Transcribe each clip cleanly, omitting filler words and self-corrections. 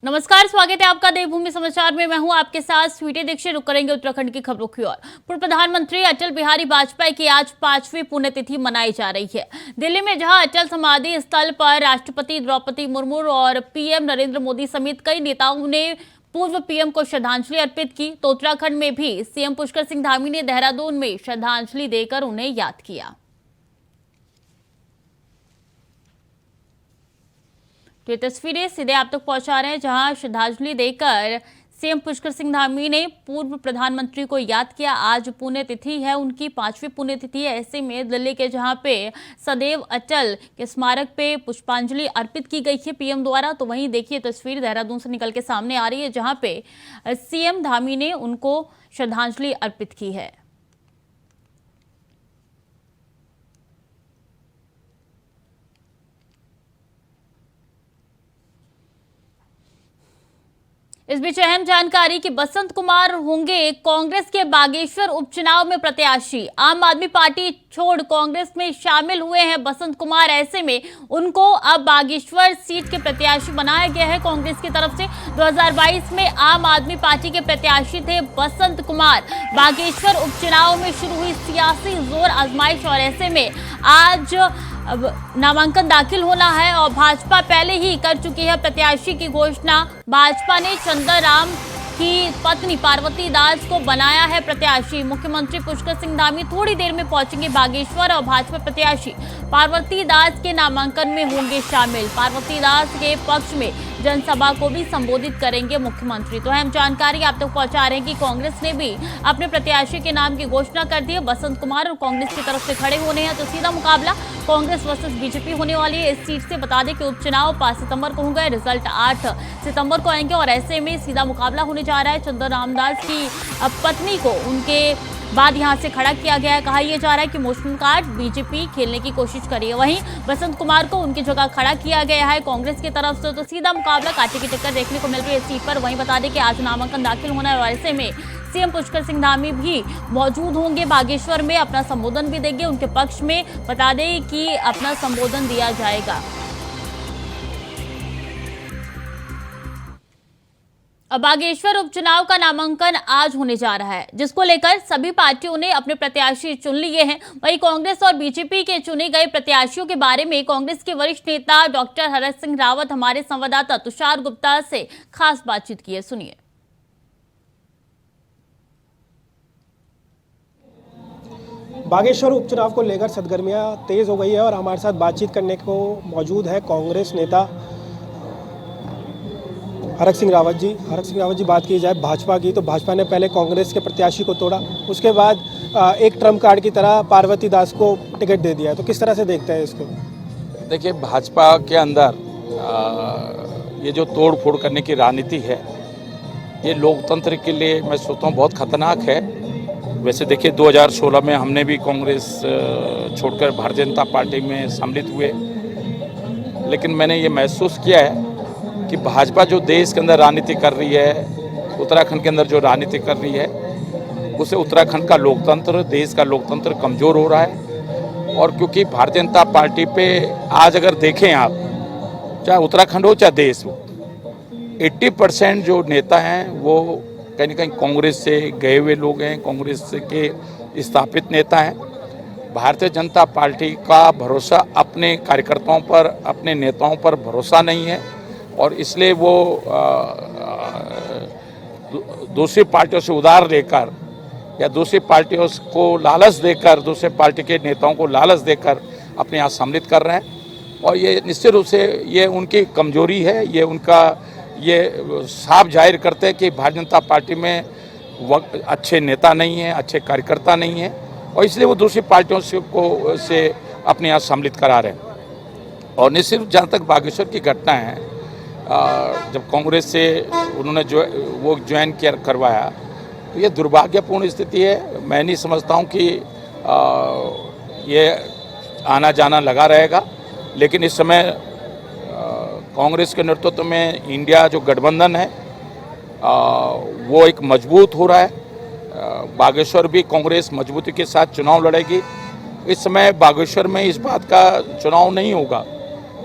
नमस्कार, स्वागत है आपका देवभूमि समाचार में। मैं हूं आपके साथ स्वीटी दीक्षित। रुक करेंगे उत्तराखंड की खबरों की ओर। पूर्व प्रधानमंत्री अटल बिहारी वाजपेयी की आज 5वीं पुण्यतिथि मनाई जा रही है। दिल्ली में जहां अटल समाधि स्थल पर राष्ट्रपति द्रौपदी मुर्मू और पीएम नरेंद्र मोदी समेत कई नेताओं ने पूर्व पीएम को श्रद्धांजलि अर्पित की, तो उत्तराखंड में भी सीएम पुष्कर सिंह धामी ने देहरादून में श्रद्धांजलि देकर उन्हें याद किया। तो ये तस्वीरें सीधे आप तक पहुंचा रहे हैं, जहां श्रद्धांजलि देकर सीएम पुष्कर सिंह धामी ने पूर्व प्रधानमंत्री को याद किया। आज पुण्यतिथि है, उनकी 5वीं पुण्यतिथि है। ऐसे में दिल्ली के जहां पे सदैव अटल के स्मारक पे पुष्पांजलि अर्पित की गई है पीएम द्वारा, तो वहीं देखिए तस्वीर देहरादून से निकल के सामने आ रही है, जहां पे सीएम धामी ने उनको श्रद्धांजलि अर्पित की है। इस बीच अहम जानकारी कि बसंत कुमार होंगे कांग्रेस के बागेश्वर उपचुनाव में प्रत्याशी। आम आदमी पार्टी छोड़ कांग्रेस में शामिल हुए हैं बसंत कुमार। ऐसे में उनको अब बागेश्वर सीट के प्रत्याशी बनाया गया है कांग्रेस की तरफ से। 2022 में आम आदमी पार्टी के प्रत्याशी थे बसंत कुमार। बागेश्वर उपचुनाव में शुरू हुई सियासी जोर आजमाइश, और ऐसे में आज अब नामांकन दाखिल होना है और भाजपा पहले ही कर चुकी है प्रत्याशी की घोषणा। भाजपा ने चंदर राम की पत्नी पार्वती दास को बनाया है प्रत्याशी। मुख्यमंत्री पुष्कर सिंह धामी थोड़ी देर में पहुंचेंगे बागेश्वर और भाजपा प्रत्याशी पार्वती दास के नामांकन में होंगे शामिल। पार्वती दास के पक्ष में जनसभा को भी संबोधित करेंगे मुख्यमंत्री। तो अहम जानकारी आप तक पहुंचा रहे हैं कि कांग्रेस ने भी अपने प्रत्याशी के नाम की घोषणा कर दी है। बसंत कुमार और कांग्रेस की तरफ से खड़े होने हैं, तो सीधा मुकाबला कांग्रेस वर्सेस बीजेपी होने वाली है इस सीट से। बता दें कि उपचुनाव 5 सितंबर को होंगे, रिजल्ट 8 सितंबर को आएंगे, और ऐसे में सीधा मुकाबला होने जा रहा है। चंदर रामदास की पत्नी को उनके बाद यहां से खड़ा किया गया है। कहा यह जा रहा है कि मोशन कार्ड बीजेपी खेलने की कोशिश करी है, वहीं बसंत कुमार को उनकी जगह खड़ा किया गया है कांग्रेस की तरफ से। तो सीधा मुकाबला कांटे की टक्कर देखने को मिल रही है इस सीट पर। वहीं बता दें कि आज नामांकन दाखिल होना है, और ऐसे में सीएम पुष्कर सिंह धामी भी मौजूद होंगे बागेश्वर में, अपना संबोधन भी देंगे। उनके पक्ष में बता दें कि अपना संबोधन दिया जाएगा। अब बागेश्वर उपचुनाव का नामांकन आज होने जा रहा है, जिसको लेकर सभी पार्टियों ने अपने प्रत्याशी चुन लिए हैं। वहीं कांग्रेस और बीजेपी के चुने गए प्रत्याशियों के बारे में कांग्रेस के वरिष्ठ नेता डॉक्टर हरक सिंह रावत हमारे संवाददाता तुषार गुप्ता से खास बातचीत की है, सुनिए। बागेश्वर उपचुनाव को लेकर सरगर्मियां तेज हो गई है, और हमारे साथ बातचीत करने को मौजूद है कांग्रेस नेता हरक सिंह रावत जी। हरक सिंह रावत जी, बात की जाए भाजपा की, तो भाजपा ने पहले कांग्रेस के प्रत्याशी को तोड़ा, उसके बाद एक ट्रम्प कार्ड की तरह पार्वती दास को टिकट दे दिया। तो किस तरह से देखते हैं इसको? देखिए, भाजपा के अंदर ये जो तोड़ फोड़ करने की राजनीति है, ये लोकतंत्र के लिए मैं सोचता हूँ बहुत खतरनाक है। वैसे देखिए, 2016 में हमने भी कांग्रेस छोड़कर भारतीय जनता पार्टी में सम्मिलित हुए, लेकिन मैंने ये महसूस किया है कि भाजपा जो देश के अंदर राजनीति कर रही है, उत्तराखंड के अंदर जो राजनीति कर रही है, उससे उत्तराखंड का लोकतंत्र, देश का लोकतंत्र कमज़ोर हो रहा है। और क्योंकि भारतीय जनता पार्टी पे आज अगर देखें आप, चाहे उत्तराखंड हो चाहे देश हो, 80% जो नेता हैं वो कहीं ना कहीं कांग्रेस से गए हुए लोग हैं, कांग्रेस के स्थापित नेता हैं। भारतीय जनता पार्टी का भरोसा अपने कार्यकर्ताओं पर, अपने नेताओं पर भरोसा नहीं है, और इसलिए वो दूसरी पार्टियों से उधार लेकर या दूसरी पार्टियों को लालच देकर, दूसरे पार्टी के नेताओं को लालच देकर अपने यहाँ सम्मिलित कर रहे हैं। और ये निश्चित रूप से ये उनकी कमजोरी है, ये उनका ये साफ जाहिर करते हैं कि भारतीय जनता पार्टी में अच्छे नेता नहीं हैं, अच्छे कार्यकर्ता नहीं हैं, और इसलिए वो दूसरी पार्टियों से अपने यहाँ सम्मिलित करा रहे हैं। और निश्चित जहाँ तक बागेश्वर की घटना है, जब कांग्रेस से उन्होंने जो वो ज्वाइन करवाया, तो ये दुर्भाग्यपूर्ण स्थिति है। मैं नहीं समझता हूँ कि ये आना जाना लगा रहेगा, लेकिन इस समय कांग्रेस के नेतृत्व में इंडिया जो गठबंधन है वो एक मजबूत हो रहा है। बागेश्वर भी कांग्रेस मजबूती के साथ चुनाव लड़ेगी। इस समय बागेश्वर में इस बात का चुनाव नहीं होगा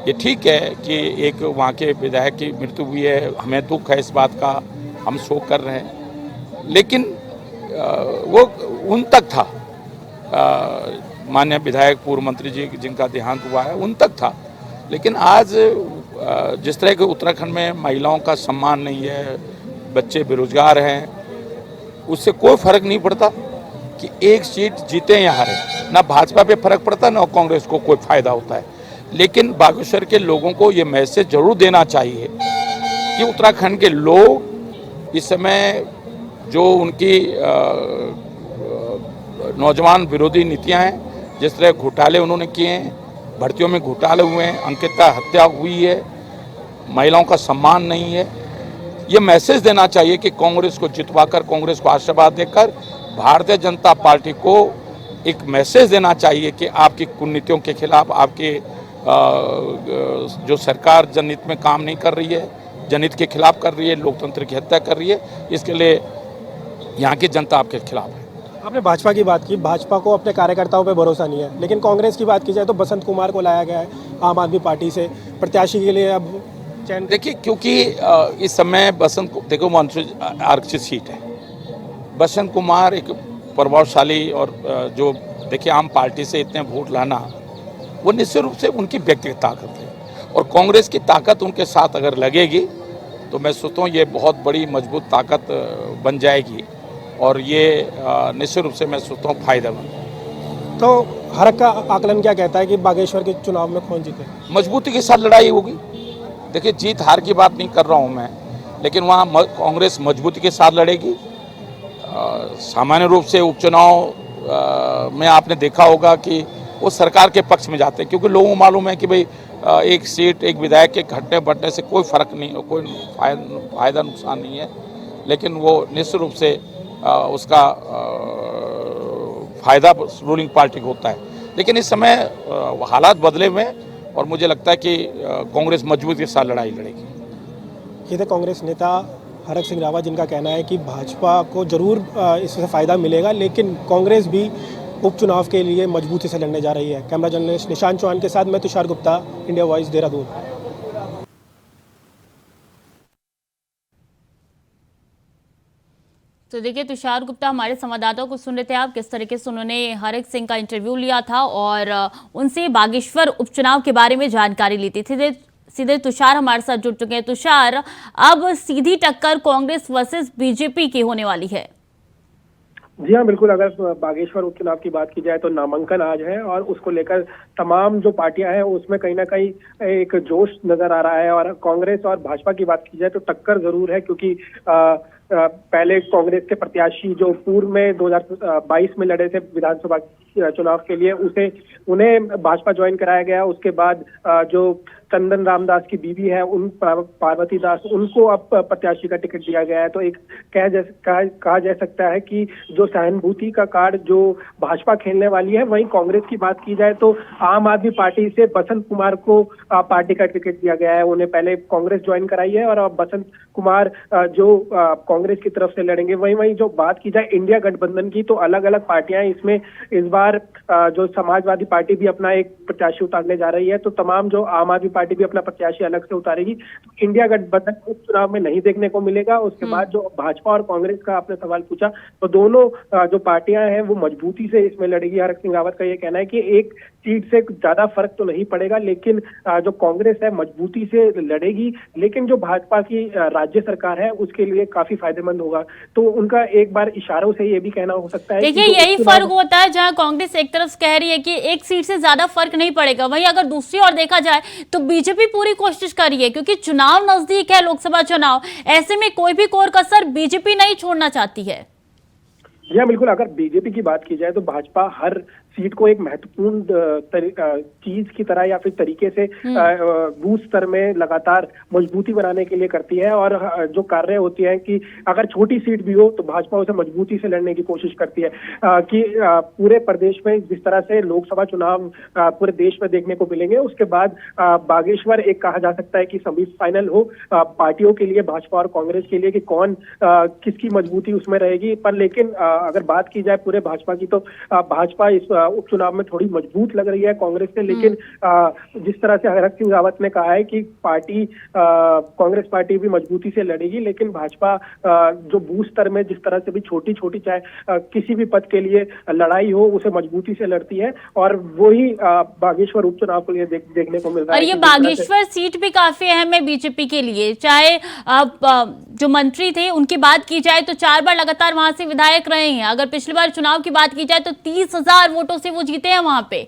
ये ठीक है कि एक वहाँ के विधायक की मृत्यु हुई है, हमें दुख है इस बात का, हम शोक कर रहे हैं, लेकिन वो उन तक था, माननीय विधायक पूर्व मंत्री जी जिनका देहांत हुआ है उन तक था। लेकिन आज जिस तरह के उत्तराखंड में महिलाओं का सम्मान नहीं है, बच्चे बेरोजगार हैं, उससे कोई फर्क नहीं पड़ता कि एक सीट जीते या हारे, ना भाजपा पे फर्क पड़ता ना कांग्रेस को कोई फायदा होता है। लेकिन बागेश्वर के लोगों को ये मैसेज जरूर देना चाहिए कि उत्तराखंड के लोग इस समय जो उनकी नौजवान विरोधी नीतियां हैं, जिस तरह घोटाले उन्होंने किए हैं, भर्तियों में घोटाले हुए हैं, अंकिता हत्या हुई है, महिलाओं का सम्मान नहीं है, ये मैसेज देना चाहिए कि कांग्रेस को जितवाकर, कांग्रेस को आशीर्वाद देकर भारतीय जनता पार्टी को एक मैसेज देना चाहिए कि आपकी कुनीतियों के खिलाफ, आपके जो सरकार जनहित में काम नहीं कर रही है, जनहित के खिलाफ कर रही है, लोकतंत्र की हत्या कर रही है, इसके लिए यहाँ की जनता आपके खिलाफ है। आपने भाजपा की बात की, भाजपा को अपने कार्यकर्ताओं पे भरोसा नहीं है, लेकिन कांग्रेस की बात की जाए तो बसंत कुमार को लाया गया है आम आदमी पार्टी से प्रत्याशी के लिए। अब चयन देखिए, क्योंकि इस समय देखो आरक्षित सीट है, बसंत कुमार एक प्रभावशाली और जो देखिए आम पार्टी से इतने वोट लाना, वो निश्चित रूप से उनकी व्यक्तिगत ताकत है, और कांग्रेस की ताकत उनके साथ अगर लगेगी तो मैं सोचता हूँ ये बहुत बड़ी मजबूत ताकत बन जाएगी, और ये निश्चित रूप से मैं सोचता हूँ फायदेमंद। तो हरक का आकलन क्या कहता है कि बागेश्वर के चुनाव में कौन जीते? मजबूती के साथ लड़ाई होगी। देखिए, जीत हार की बात नहीं कर रहा हूँ मैं, लेकिन वहाँ कांग्रेस मजबूती के साथ लड़ेगी। सामान्य रूप से उपचुनाव में आपने देखा होगा कि वो सरकार के पक्ष में जाते हैं, क्योंकि लोगों को मालूम है कि भाई एक सीट, एक विधायक के घटने बढ़ने से कोई फर्क नहीं, कोई फायदा नुकसान नहीं है, लेकिन वो निश्चित रूप से उसका फायदा रूलिंग पार्टी को होता है। लेकिन इस समय हालात बदले हुए हैं और मुझे लगता है कि कांग्रेस मजबूती के साथ लड़ाई लड़ेगी। ये थे कांग्रेस नेता हरक सिंह रावत, जिनका कहना है कि भाजपा को जरूर इससे फ़ायदा मिलेगा, लेकिन कांग्रेस भी उपचुनाव के लिए मजबूती से लड़ने जा रही है। कैमरा जर्नलिस्ट निशांत चौहान के साथ मैं तुषार गुप्ता, इंडिया वॉइस, देहरादून। तो देखिए, तुषार गुप्ता हमारे संवाददाता को सुन रहे थे आप, किस तरीके से उन्होंने हरक सिंह का इंटरव्यू लिया था और उनसे बागेश्वर उपचुनाव के बारे में जानकारी ली थी। सीधे तुषार हमारे साथ जुड़ चुके हैं। तुषार, अब सीधी टक्कर कांग्रेस वर्सेस बीजेपी की होने वाली है। जी हाँ, बिल्कुल। अगर बागेश्वर उपचुनाव की बात की जाए तो नामांकन आज है और उसको लेकर तमाम जो पार्टियां हैं उसमें कहीं ना कहीं एक जोश नजर आ रहा है। और कांग्रेस और भाजपा की बात की जाए तो टक्कर जरूर है, क्योंकि पहले कांग्रेस के प्रत्याशी जो पूर्व में 2022 में लड़े थे विधानसभा चुनाव के लिए, उन्हें भाजपा ज्वाइन कराया गया। उसके बाद जो चंदन रामदास की बीवी है, उन पार्वती दास, उनको अब प्रत्याशी का टिकट दिया गया है। तो एक कहा जा सकता है कि जो सहानुभूति का कार्ड जो भाजपा खेलने वाली है, वहीं कांग्रेस की बात की जाए तो आम आदमी पार्टी से बसंत कुमार को पार्टी का टिकट दिया गया है। उन्हें पहले कांग्रेस ज्वाइन कराई है और अब बसंत कुमार जो कांग्रेस की तरफ से लड़ेंगे। वहीं जो बात की जाए इंडिया गठबंधन की, तो अलग अलग पार्टियां इसमें इस बार जो समाजवादी पार्टी भी अपना एक प्रत्याशी उतारने जा रही है, तो तमाम जो आम आदमी पार्टी भी अपना प्रत्याशी अलग से उतारेगी। तो इंडिया गठबंधन उपचुनाव में नहीं देखने को मिलेगा। उसके बाद जो भाजपा और कांग्रेस का आपने सवाल पूछा, तो दोनों जो पार्टियां हैं वो मजबूती से इसमें लड़ेगी। हरक सिंह रावत का ये कहना है कि एक सीट से ज्यादा फर्क तो नहीं पड़ेगा, लेकिन जो कांग्रेस है मजबूती से लड़ेगी, लेकिन जो भाजपा की राज्य सरकार है उसके लिए काफी फायदेमंद होगा। तो उनका एक बार इशारों से ये भी कहना हो सकता है। देखिए, यही फर्क होता है जहां कांग्रेस एक तरफ कह रही है कि एक सीट से ज्यादा फर्क नहीं पड़ेगा, वहीं अगर दूसरी ओर देखा जाए तो बीजेपी पूरी कोशिश कर रही है, क्योंकि चुनाव नजदीक है, लोकसभा चुनाव, ऐसे में कोई भी कोर कसर बीजेपी नहीं छोड़ना चाहती है। या बिल्कुल, अगर बीजेपी की बात की जाए तो भाजपा हर सीट को एक महत्वपूर्ण चीज की तरह या फिर तरीके से बूथ स्तर में लगातार मजबूती बनाने के लिए करती है। और जो कार्य होती है कि अगर छोटी सीट भी हो तो भाजपा उसे मजबूती से लड़ने की कोशिश करती है। कि पूरे प्रदेश में जिस तरह से लोकसभा चुनाव पूरे देश में देखने को मिलेंगे, उसके बाद बागेश्वर एक कहा जा सकता है कि सेमीफाइनल हो पार्टियों के लिए, भाजपा और कांग्रेस के लिए, कि कौन किसकी मजबूती उसमें रहेगी। पर लेकिन अगर बात की जाए पूरे भाजपा की, तो भाजपा इस उपचुनाव में थोड़ी मजबूत लग रही है कांग्रेस से, लेकिन जिस तरह से हरक सिंह रावत ने कहा है कि पार्टी कांग्रेस पार्टी भी मजबूती से लड़ेगी, लेकिन भाजपा जो बूथ स्तर में जिस तरह से भी छोटी छोटी चाहे किसी भी पद के लिए लड़ाई हो उसे मजबूती से लड़ती है, और वही बागेश्वर उपचुनाव के लिए देखने को मिल रहा है। और ये बागेश्वर सीट भी काफी अहम है बीजेपी के लिए। चाहे जो मंत्री थे उनकी बात की जाए तो 4 बार लगातार वहां से विधायक रहे हैं। अगर पिछली बार चुनाव की बात की जाए तो 30,000 वोटों से वो जीते हैं वहां पे।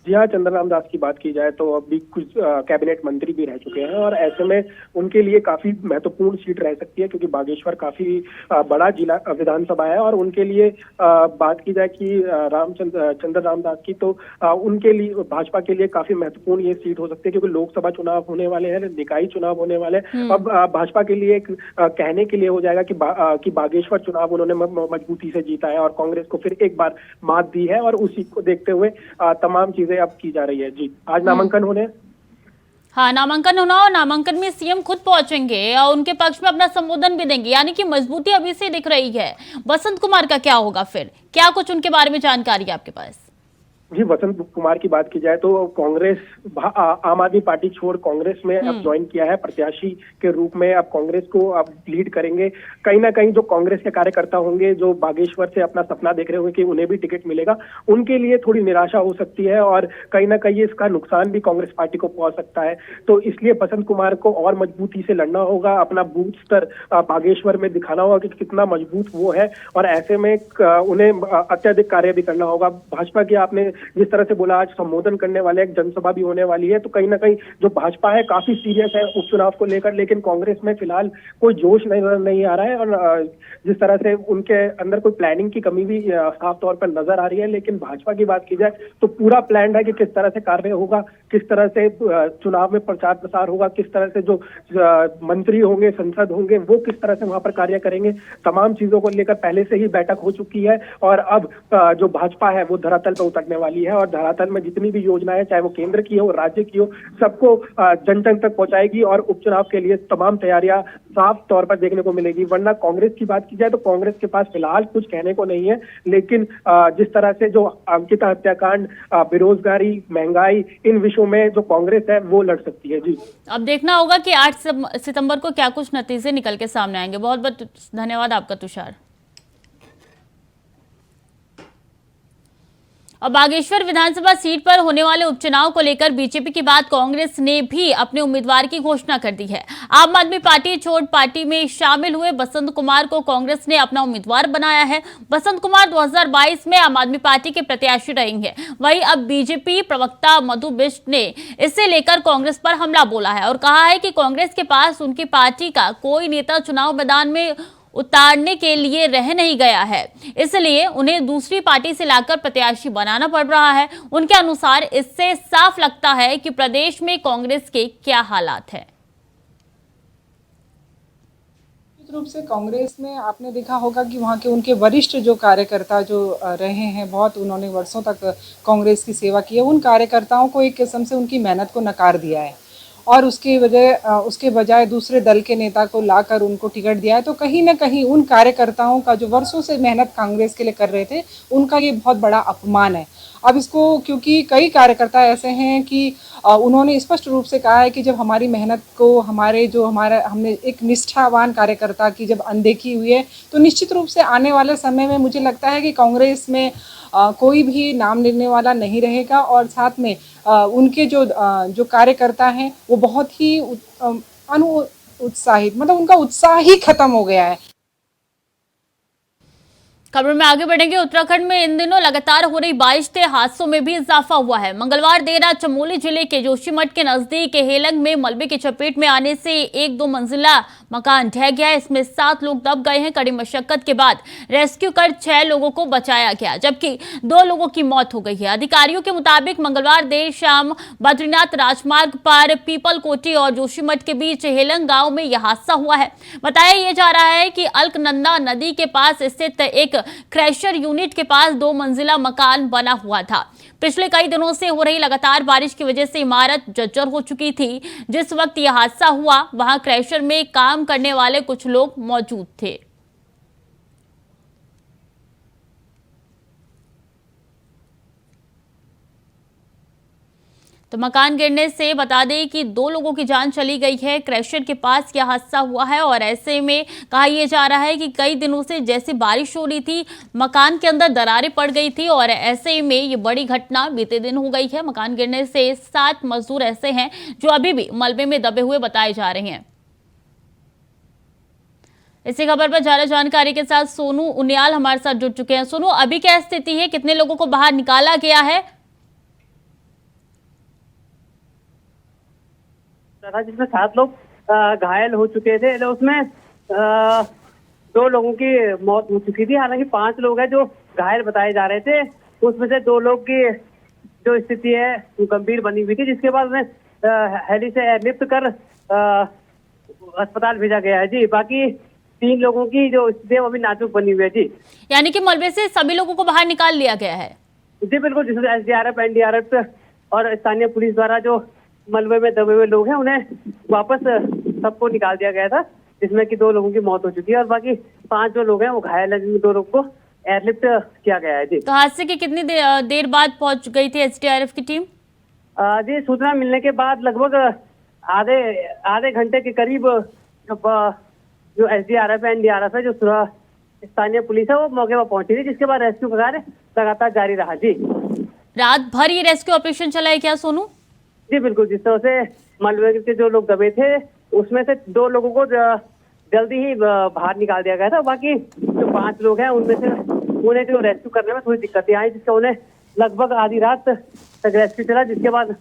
जी हाँ, चंद्रराम दास की बात की जाए तो अभी कुछ कैबिनेट मंत्री भी रह चुके हैं, और ऐसे में उनके लिए काफी महत्वपूर्ण सीट रह सकती है, क्योंकि बागेश्वर काफी बड़ा जिला विधानसभा है। और उनके लिए बात की जाए कि चंद्रराम दास की, तो उनके लिए भाजपा के लिए काफी महत्वपूर्ण ये सीट हो सकती है, क्योंकि लोकसभा चुनाव होने वाले हैं, निकाय चुनाव होने वाले हैं। अब भाजपा के लिए एक कहने के लिए हो जाएगा कि बागेश्वर चुनाव उन्होंने मजबूती से जीता है और कांग्रेस को फिर एक बार मात दी है, और उसी को देखते हुए तमाम चीजें अब की जा रही है। जी, आज नामांकन होने, हाँ, नामांकन होना, और नामांकन में सीएम खुद पहुंचेंगे और उनके पक्ष में अपना संबोधन भी देंगे, यानी कि मजबूती अभी से दिख रही है। बसंत कुमार का क्या होगा फिर, क्या कुछ उनके बारे में जानकारी है आपके पास? जी, वसंत कुमार की बात की जाए तो कांग्रेस आम आदमी पार्टी छोड़ कांग्रेस में अब ज्वाइन किया है प्रत्याशी के रूप में। अब कांग्रेस को अब लीड करेंगे। कहीं ना कहीं जो कांग्रेस के कार्यकर्ता होंगे, जो बागेश्वर से अपना सपना देख रहे होंगे कि उन्हें भी टिकट मिलेगा, उनके लिए थोड़ी निराशा हो सकती है, और कहीं ना कहीं इसका नुकसान भी कांग्रेस पार्टी को पहुंच सकता है। तो इसलिए बसंत कुमार को और मजबूती से लड़ना होगा, अपना बूथ स्तर बागेश्वर में दिखाना होगा कि कितना मजबूत वो है, और ऐसे में उन्हें अत्यधिक कार्य भी करना होगा। भाजपा की आपने जिस तरह से बोला, आज संबोधन करने वाले एक जनसभा भी होने वाली है, तो कहीं ना कहीं जो भाजपा है काफी सीरियस है उपचुनाव को लेकर, लेकिन कांग्रेस में फिलहाल कोई जोश नहीं आ रहा है, और जिस तरह से उनके अंदर कोई प्लानिंग की कमी भी साफ तौर पर नजर आ रही है। लेकिन भाजपा की बात की जाए तो पूरा प्लान है कि किस तरह से कार्य होगा, किस तरह से चुनाव में प्रचार प्रसार होगा, किस तरह से जो मंत्री होंगे, संसद होंगे, वो किस तरह से वहां पर कार्य करेंगे। तमाम चीजों को लेकर पहले से ही बैठक हो चुकी है, और अब जो भाजपा है वो धरातल पर उतरने वाली है, और धरातल में जितनी भी योजनाएं, चाहे वो केंद्र की हो, राज्य की हो, सबको जन जन तक पहुंचाएगी, और उपचुनाव के लिए तमाम तैयारियां साफ तौर पर देखने को मिलेगी। वरना कांग्रेस की बात की जाए तो कांग्रेस के पास फिलहाल कुछ कहने को नहीं है, लेकिन जिस तरह से जो अंकिता हत्याकांड, बेरोजगारी, महंगाई, इन विषयों में जो कांग्रेस है वो लड़ सकती है। जी, अब देखना होगा कि 8 सितंबर को क्या कुछ नतीजे निकल के सामने आएंगे। बहुत बहुत धन्यवाद आपका तुषार। अब बागेश्वर विधानसभा सीट पर होने वाले उपचुनाव को लेकर बीजेपी के बाद कांग्रेस ने भी अपने उम्मीदवार की घोषणा कर दी है। आम आदमी पार्टी छोड़ पार्टी में शामिल हुए बसंत कुमार को कांग्रेस ने अपना उम्मीदवार बनाया है। बसंत कुमार 2022 में आम आदमी पार्टी के प्रत्याशी रहे हैं। वहीं अब बीजेपी प्रवक्ता मधु बिष्ट ने इसे लेकर कांग्रेस पर हमला बोला है और कहा है कि कांग्रेस के पास उनकी पार्टी का कोई नेता चुनाव मैदान में उतारने के लिए रह नहीं गया है, इसलिए उन्हें दूसरी पार्टी से लाकर प्रत्याशी बनाना पड़ रहा है। उनके अनुसार इससे साफ लगता है कि प्रदेश में कांग्रेस के क्या हालात हैं। निश्चित रूप से कांग्रेस में आपने देखा होगा कि वहाँ के उनके वरिष्ठ जो कार्यकर्ता जो रहे हैं, बहुत उन्होंने वर्षों तक कांग्रेस की सेवा की है, उन कार्यकर्ताओं को एक किस्म से उनकी मेहनत को नकार दिया है और उसके बजाय दूसरे दल के नेता को लाकर उनको टिकट दिया है। तो कहीं ना कहीं उन कार्यकर्ताओं का जो वर्षों से मेहनत कांग्रेस के लिए कर रहे थे, उनका ये बहुत बड़ा अपमान है। अब इसको, क्योंकि कई कार्यकर्ता ऐसे हैं कि उन्होंने स्पष्ट रूप से कहा है कि जब हमारी मेहनत को हमने एक निष्ठावान कार्यकर्ता की जब अनदेखी हुई है, तो निश्चित रूप से आने वाले समय में मुझे लगता है कि कांग्रेस में कोई भी नाम लेने वाला नहीं रहेगा और साथ में उनके जो कार्यकर्ता हैं वो बहुत ही उत्साहित, मतलब उनका उत्साह ही खत्म हो गया है। खबर में आगे बढ़ेंगे। उत्तराखंड में इन दिनों लगातार हो रही बारिश से हादसों में भी इजाफा हुआ है। मंगलवार देर रात चमोली जिले के जोशीमठ के नजदीक हेलंग में मलबे की चपेट में आने से एक 2 मंजिला मकान ढह गया। इसमें 7 लोग दब गए हैं। कड़ी मशक्कत के बाद रेस्क्यू कर 6 लोगों को बचाया गया, जबकि 2 लोगों की मौत हो गई है। अधिकारियों के मुताबिक मंगलवार देर शाम बद्रीनाथ राजमार्ग पर पीपल कोटी और जोशीमठ के बीच हेलंग गांव में यह हादसा हुआ है। बताया यह जा रहा है कि अलकनंदा नदी के पास स्थित एक क्रैशर यूनिट के पास 2 मंजिला मकान बना हुआ था। पिछले कई दिनों से हो रही लगातार बारिश की वजह से इमारत जर्जर हो चुकी थी। जिस वक्त यह हादसा हुआ, वहां क्रैशर में काम करने वाले कुछ लोग मौजूद थे। तो मकान गिरने से बता दें कि 2 लोगों की जान चली गई है। क्रैशर के पास यह हादसा हुआ है और ऐसे में कहा यह जा रहा है कि कई दिनों से जैसे बारिश हो रही थी, मकान के अंदर दरारें पड़ गई थी और ऐसे में ये बड़ी घटना बीते दिन हो गई है। मकान गिरने से 7 मजदूर ऐसे हैं जो अभी भी मलबे में दबे हुए बताए जा रहे हैं। इसी खबर पर ज्यादा जानकारी के साथ सोनू उनियाल हमारे साथ जुड़ चुके हैं। सोनू, अभी क्या स्थिति है, कितने लोगों को बाहर निकाला गया है? जिसमें 7 लोग घायल हो चुके थे, तो उसमें 2 लोगों की मौत हो चुकी थी। हालांकि 5 लोग हैं जो घायल बताए जा रहे थे। उसमें से 2 लोग की जो स्थिति है वो गंभीर बनी हुई थी, जिसके बाद उन्हें हेली से एयरलिफ्ट कर अस्पताल भेजा गया है जी। बाकी 3 लोगों की जो स्थिति है वो भी नाजुक बनी हुई है जी। यानी कि मलबे से सभी लोगों को बाहर निकाल लिया गया है? जी बिल्कुल, जिसमें SDRF, NDRF और स्थानीय पुलिस द्वारा जो मलबे में दबे हुए लोग हैं उन्हें वापस सबको निकाल दिया गया था, जिसमें कि 2 लोगों की मौत हो चुकी है और बाकी 5 जो लोग हैं वो घायल हैं, जिनमें 2 लोगों को एयरलिफ्ट किया गया है जी। तो हादसे की कितनी देर बाद पहुंच गई थी SDRF की टीम? जी, सूचना मिलने के बाद लगभग आधे घंटे के करीब जो SDRF है, NDRF है, जो स्थानीय पुलिस है वो मौके पर पहुंची थी, जिसके बाद रेस्क्यू का कार्य लगातार जारी रहा जी। रात भर ये रेस्क्यू ऑपरेशन चला है क्या सोनू? जी बिल्कुल, जिस तरह से मलबे के जो लोग दबे थे उसमें से 2 लोगों को जल्दी ही बाहर निकाल दिया गया था। बाकी जो 5 लोग हैं उनमें से उन्हें जो रेस्क्यू करने में थोड़ी दिक्कतें आई, जिसका उन्हें लगभग आधी रात तक रेस्क्यू चला, जिसके बाद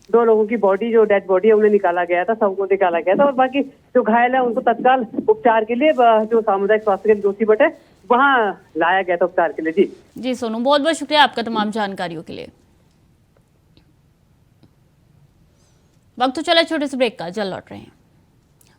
2 लोगों की बॉडी, जो डेड बॉडी है, उन्हें निकाला गया था, सबको निकाला गया था। और बाकी जो घायल है उनको तत्काल उपचार के लिए जो सामुदायिक स्वास्थ्य केंद्र जोशीमठ है वहाँ लाया गया था उपचार के लिए जी। सोनू, बहुत बहुत शुक्रिया आपका तमाम जानकारियों के लिए। वक्त तो चला छोटे से ब्रेक का, जल्द लौट रहे हैं।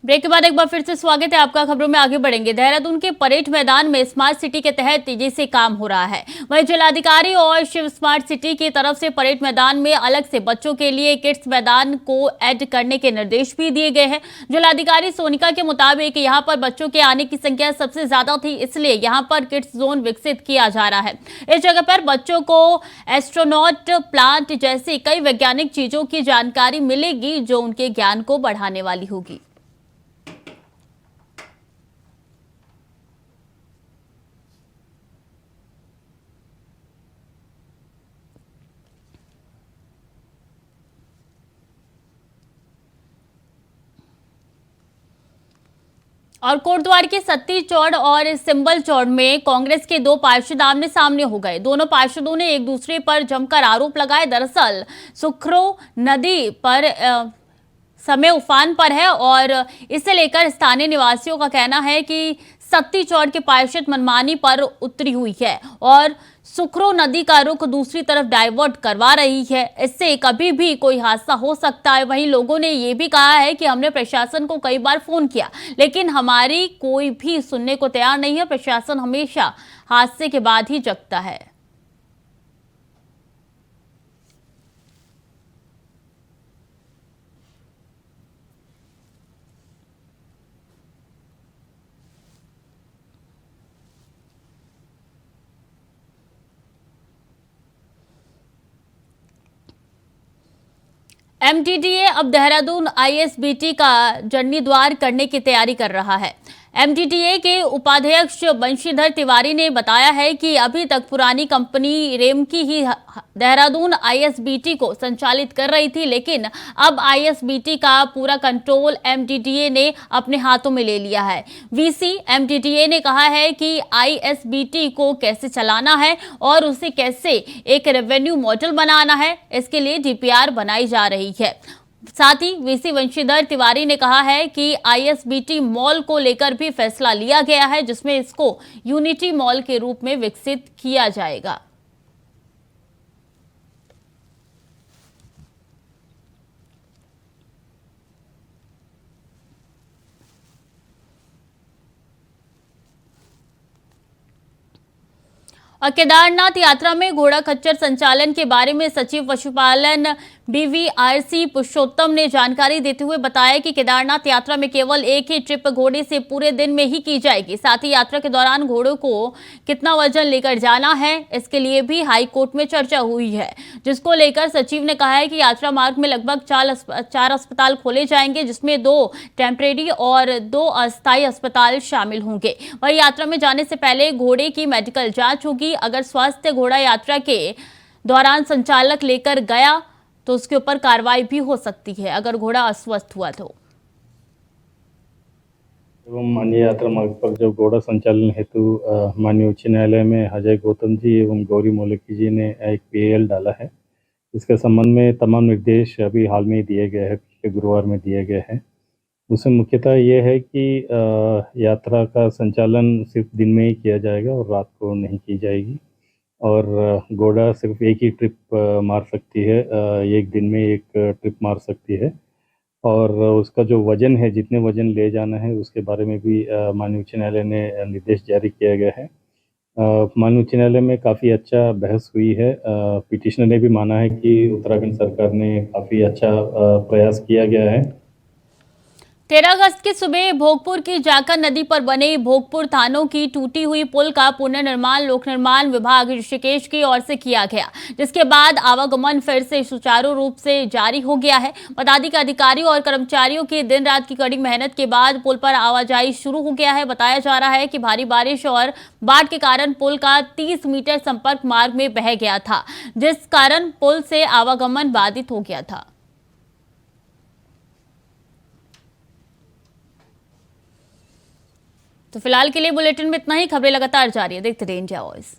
ब्रेक के बाद एक बार फिर से स्वागत है आपका। खबरों में आगे बढ़ेंगे। देहरादून के परेड मैदान में स्मार्ट सिटी के तहत तेजी से काम हो रहा है। वहीं जिलाधिकारी और शिव स्मार्ट सिटी की तरफ से परेड मैदान में अलग से बच्चों के लिए किड्स मैदान को ऐड करने के निर्देश भी दिए गए हैं। जिलाधिकारी सोनिका के मुताबिक यहां पर बच्चों के आने की संख्या सबसे ज्यादा थी, इसलिए यहां पर किड्स जोन विकसित किया जा रहा है। इस जगह पर बच्चों को एस्ट्रोनॉट, प्लांट जैसी कई वैज्ञानिक चीजों की जानकारी मिलेगी, जो उनके ज्ञान को बढ़ाने वाली होगी। और कोटद्वार के सत्ती चौड़ और सिंबल चौड़ में कांग्रेस के 2 पार्षद आमने सामने हो गए। दोनों पार्षदों ने एक दूसरे पर जमकर आरोप लगाए। दरअसल सुखरो नदी पर समय उफान पर है और इसे लेकर स्थानीय निवासियों का कहना है कि सत्ती चौड़ के पार्षद मनमानी पर उतरी हुई है और सुखरो नदी का रुख दूसरी तरफ डाइवर्ट करवा रही है। इससे कभी भी कोई हादसा हो सकता है। वहीं लोगों ने ये भी कहा है कि हमने प्रशासन को कई बार फोन किया, लेकिन हमारी कोई भी सुनने को तैयार नहीं है। प्रशासन हमेशा हादसे के बाद ही जगता है। MDDA अब देहरादून ISBT का जर्नी द्वार करने की तैयारी कर रहा है। MDDA के उपाध्यक्ष बंशीधर तिवारी ने बताया है कि अभी तक पुरानी कंपनी रेमकी ही देहरादून ISBT को संचालित कर रही थी, लेकिन अब ISBT का पूरा कंट्रोल MDDA ने अपने हाथों में ले लिया है। VC MDDA ने कहा है कि ISBT को कैसे चलाना है और उसे कैसे एक रेवेन्यू मॉडल बनाना है, इसके लिए DPR बनाई जा रही है। साथ ही VC बंशीधर तिवारी ने कहा है कि ISBT मॉल को लेकर भी फैसला लिया गया है, जिसमें इसको यूनिटी मॉल के रूप में विकसित किया जाएगा। और केदारनाथ यात्रा में घोड़ा खच्चर संचालन के बारे में सचिव पशुपालन BVRC पुरुषोत्तम ने जानकारी देते हुए बताया कि केदारनाथ यात्रा में केवल एक ही ट्रिप घोड़े से पूरे दिन में ही की जाएगी। साथ ही यात्रा के दौरान घोड़ों को कितना वजन लेकर जाना है, इसके लिए भी हाई कोर्ट में चर्चा हुई है, जिसको लेकर सचिव ने कहा है कि यात्रा मार्ग में लगभग 4 अस्पताल खोले जाएंगे, जिसमें 2 टेम्परेरी और 2 अस्थायी अस्पताल शामिल होंगे। वही यात्रा में जाने से पहले घोड़े की मेडिकल जांच होगी। अगर स्वस्थ घोड़ा यात्रा के दौरान संचालक लेकर गया तो उसके ऊपर कार्रवाई भी हो सकती है, अगर घोड़ा अस्वस्थ हुआ तो। एवं अन्य यात्रा मार्ग पर जब घोड़ा संचालन हेतु माननीय उच्च न्यायालय में अजय गौतम जी एवं गौरी मौलिकी जी ने एक PAL डाला है। इसके संबंध में तमाम निर्देश अभी हाल में ही दिए गए हैं, पिछले गुरुवार में दिए गए हैं। उसमें मुख्यतः ये है कि यात्रा का संचालन सिर्फ दिन में ही किया जाएगा और रात को नहीं की जाएगी, और घोड़ा सिर्फ एक ही ट्रिप मार सकती है, एक दिन में एक ट्रिप मार सकती है। और उसका जो वज़न है, जितने वज़न ले जाना है, उसके बारे में भी माननीय उच्च न्यायालय ने निर्देश जारी किया गया है। माननीय उच्च न्यायालय में काफ़ी अच्छा बहस हुई है। पिटिशनर ने भी माना है कि उत्तराखंड सरकार ने काफ़ी अच्छा प्रयास किया गया है। 13 अगस्त की सुबह भोगपुर की जाकर नदी पर बने भोगपुर थानों की टूटी हुई पुल का पुनर्निर्माण लोक निर्माण विभाग ऋषिकेश की ओर से किया गया, जिसके बाद आवागमन फिर से सुचारू रूप से जारी हो गया है। बता दें कि अधिकारियों और कर्मचारियों की दिन रात की कड़ी मेहनत के बाद पुल पर आवाजाही शुरू हो गया है। बताया जा रहा है कि भारी बारिश और बाढ़ के कारण पुल का 30 मीटर संपर्क मार्ग में बह गया था, जिस कारण पुल से आवागमन बाधित हो गया था। तो फिलहाल के लिए बुलेटिन में इतना ही। खबरें लगातार जारी है, देखते रहिए इंडिया वॉइस।